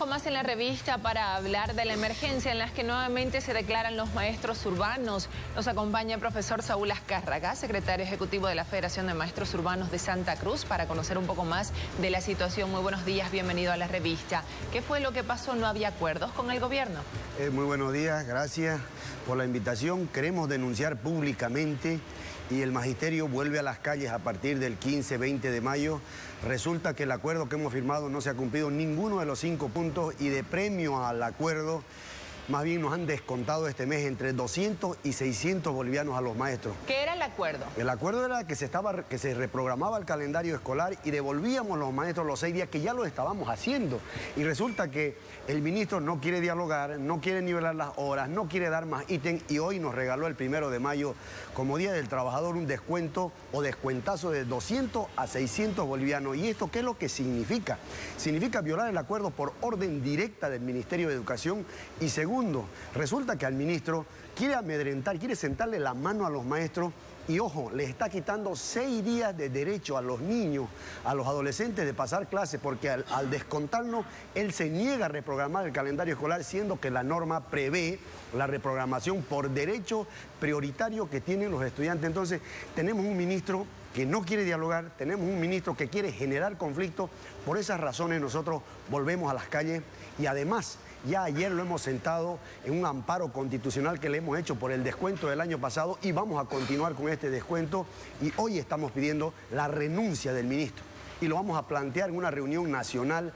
con más en la revista para hablar de la emergencia en la que nuevamente se declaran los maestros urbanos. Nos acompaña el profesor Saúl Azcárraga, secretario ejecutivo de la Federación de Maestros Urbanos de Santa Cruz, para conocer un poco más de la situación. Muy buenos días, bienvenido a la revista. ¿Qué fue lo que pasó? ¿No había acuerdos con el gobierno? Muy buenos días, gracias por la invitación. Queremos denunciar públicamente y el magisterio vuelve a las calles a partir del 15-20 de mayo. Resulta que el acuerdo que hemos firmado no se ha cumplido ninguno de los 5 puntos y de premio al acuerdo, más bien nos han descontado este mes entre 200 y 600 bolivianos a los maestros. ¿Qué era el acuerdo? El acuerdo era que se reprogramaba el calendario escolar y devolvíamos a los maestros los 6 días que ya lo estábamos haciendo. Y resulta que el ministro no quiere dialogar, no quiere nivelar las horas, no quiere dar más ítem y hoy nos regaló el 1 de mayo como Día del Trabajador un descuento o descuentazo de 200 a 600 bolivianos. ¿Y esto qué es lo que significa? Significa violar el acuerdo por orden directa del Ministerio de Educación y segundo, resulta que al ministro quiere amedrentar, quiere sentarle la mano a los maestros y, ojo, les está quitando 6 días de derecho a los niños, a los adolescentes de pasar clases, porque al descontarnos, él se niega a reprogramar el calendario escolar, siendo que la norma prevé la reprogramación por derecho prioritario que tienen los estudiantes. Entonces, tenemos un ministro que no quiere dialogar, tenemos un ministro que quiere generar conflicto. Por esas razones nosotros volvemos a las calles y además ya ayer lo hemos sentado en un amparo constitucional que le hemos hecho por el descuento del año pasado y vamos a continuar con este descuento y hoy estamos pidiendo la renuncia del ministro. Y lo vamos a plantear en una reunión nacional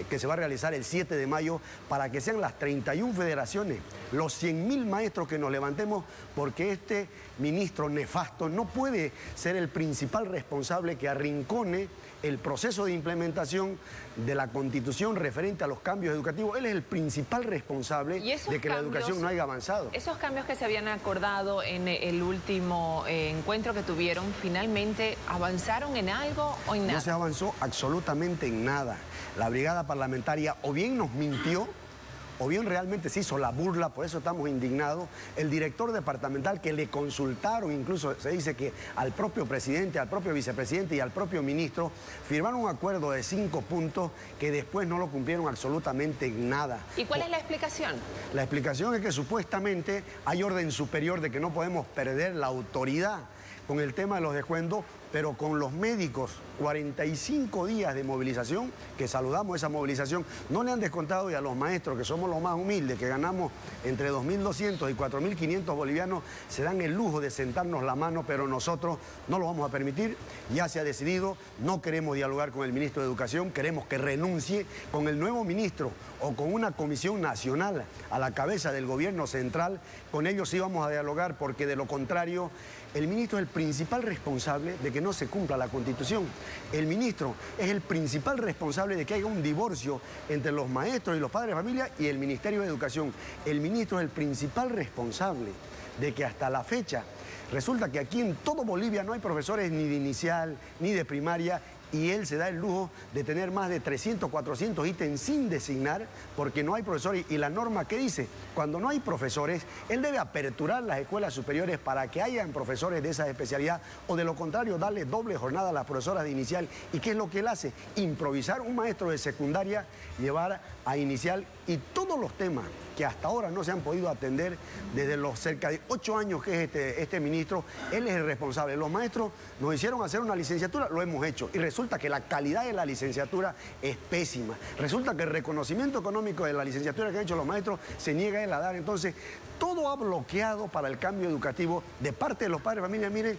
que se va a realizar el 7 de mayo para que sean las 31 federaciones, los 100.000 maestros que nos levantemos, porque este ministro nefasto no puede ser el principal responsable que arrincone el proceso de implementación de la Constitución referente a los cambios educativos. Él es el principal responsable de que la educación no haya avanzado. Esos cambios que se habían acordado en el último encuentro que tuvieron, ¿finalmente avanzaron en algo o en nada? No se avanzó absolutamente en nada. La brigada parlamentaria o bien nos mintió, o bien realmente se hizo la burla, por eso estamos indignados. El director departamental que le consultaron, incluso se dice que al propio presidente, al propio vicepresidente y al propio ministro, firmaron un acuerdo de 5 puntos que después no lo cumplieron absolutamente nada. ¿Y cuál es la explicación? La explicación es que supuestamente hay orden superior de que no podemos perder la autoridad con el tema de los descuentos, pero con los médicos, 45 días de movilización, que saludamos esa movilización, no le han descontado y a los maestros, que somos los más humildes, que ganamos entre 2.200 y 4.500 bolivianos, se dan el lujo de sentarnos la mano, pero nosotros no lo vamos a permitir. Ya se ha decidido, no queremos dialogar con el ministro de Educación, queremos que renuncie con el nuevo ministro o con una comisión nacional a la cabeza del gobierno central. Con ellos sí vamos a dialogar, porque de lo contrario, el ministro es el principal responsable de que no se cumpla la Constitución. El ministro es el principal responsable de que haya un divorcio entre los maestros y los padres de familia y el Ministerio de Educación. El ministro es el principal responsable de que hasta la fecha resulta que aquí en todo Bolivia no hay profesores ni de inicial ni de primaria, y él se da el lujo de tener más de 300, 400 ítems sin designar porque no hay profesores. Y la norma que dice, cuando no hay profesores, él debe aperturar las escuelas superiores para que hayan profesores de esa especialidad, o de lo contrario darle doble jornada a las profesoras de inicial. ¿Y qué es lo que él hace? Improvisar un maestro de secundaria, llevar a inicial, y todos los temas que hasta ahora no se han podido atender desde los cerca de 8 años que es este ministro, él es el responsable. Los maestros nos hicieron hacer una licenciatura, lo hemos hecho, y resulta que la calidad de la licenciatura es pésima. Resulta que el reconocimiento económico de la licenciatura que han hecho los maestros se niega él a dar. Entonces, todo ha bloqueado para el cambio educativo de parte de los padres de familia. Miren,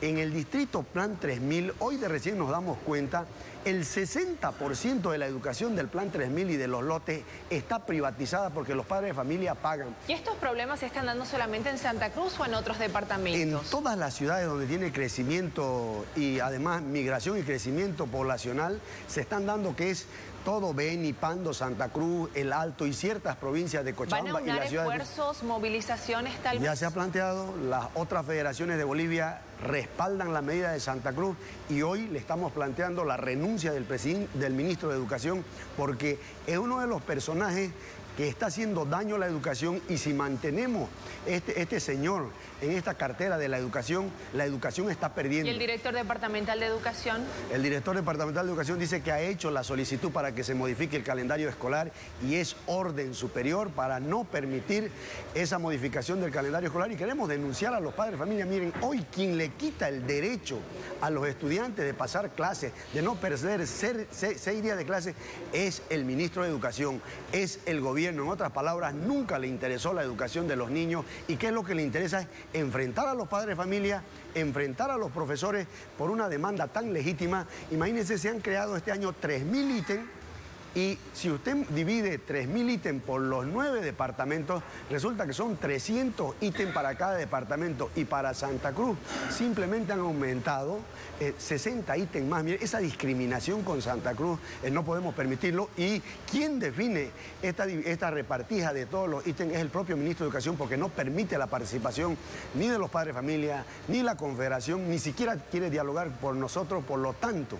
en el distrito Plan 3000, hoy de recién nos damos cuenta, el 60% de la educación del Plan 3000 y de los lotes está privatizada porque los padres de familia pagan. ¿Y estos problemas se están dando solamente en Santa Cruz o en otros departamentos? En todas las ciudades donde tiene crecimiento y además migración y crecimiento poblacional, se están dando, que es todo Beni, Pando, Santa Cruz, El Alto y ciertas provincias de Cochabamba. ¿Van a unar esfuerzos, movilizaciones tal vez? Ya se ha planteado, las otras federaciones de Bolivia respaldan la medida de Santa Cruz y hoy le estamos planteando la renuncia del ministro de Educación, porque es uno de los personajes que está haciendo daño a la educación, y si mantenemos este señor en esta cartera de la educación está perdiendo. ¿Y el director departamental de educación? El director departamental de educación dice que ha hecho la solicitud para que se modifique el calendario escolar y es orden superior para no permitir esa modificación del calendario escolar, y queremos denunciar a los padres de familia. Miren, hoy quien le quita el derecho a los estudiantes de pasar clases, de no perder 6 días de clase, es el ministro de Educación, es el gobierno. En otras palabras, nunca le interesó la educación de los niños, y qué es lo que le interesa es enfrentar a los padres de familia, enfrentar a los profesores por una demanda tan legítima. Imagínense, se han creado este año 3.000 ítems, y si usted divide 3.000 ítems por los 9 departamentos, resulta que son 300 ítems para cada departamento, y para Santa Cruz simplemente han aumentado 60 ítems más. Mire, esa discriminación con Santa Cruz no podemos permitirlo, y quien define esta repartija de todos los ítems es el propio ministro de Educación, porque no permite la participación ni de los padres de familia, ni la Confederación, ni siquiera quiere dialogar por nosotros. Por lo tanto,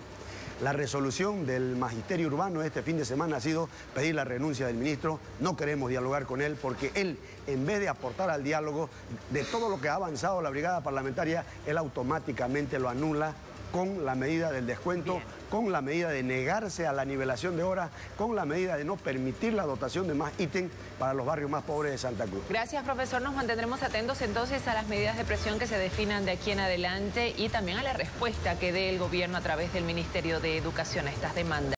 la resolución del magisterio urbano este fin de semana ha sido pedir la renuncia del ministro. No queremos dialogar con él, porque él, en vez de aportar al diálogo de todo lo que ha avanzado la brigada parlamentaria, él automáticamente lo anula con la medida del descuento, con la medida de negarse a la nivelación de horas, con la medida de no permitir la dotación de más ítems para los barrios más pobres de Santa Cruz. Gracias, profesor. Nos mantendremos atentos entonces a las medidas de presión que se definan de aquí en adelante, y también a la respuesta que dé el gobierno a través del Ministerio de Educación a estas demandas.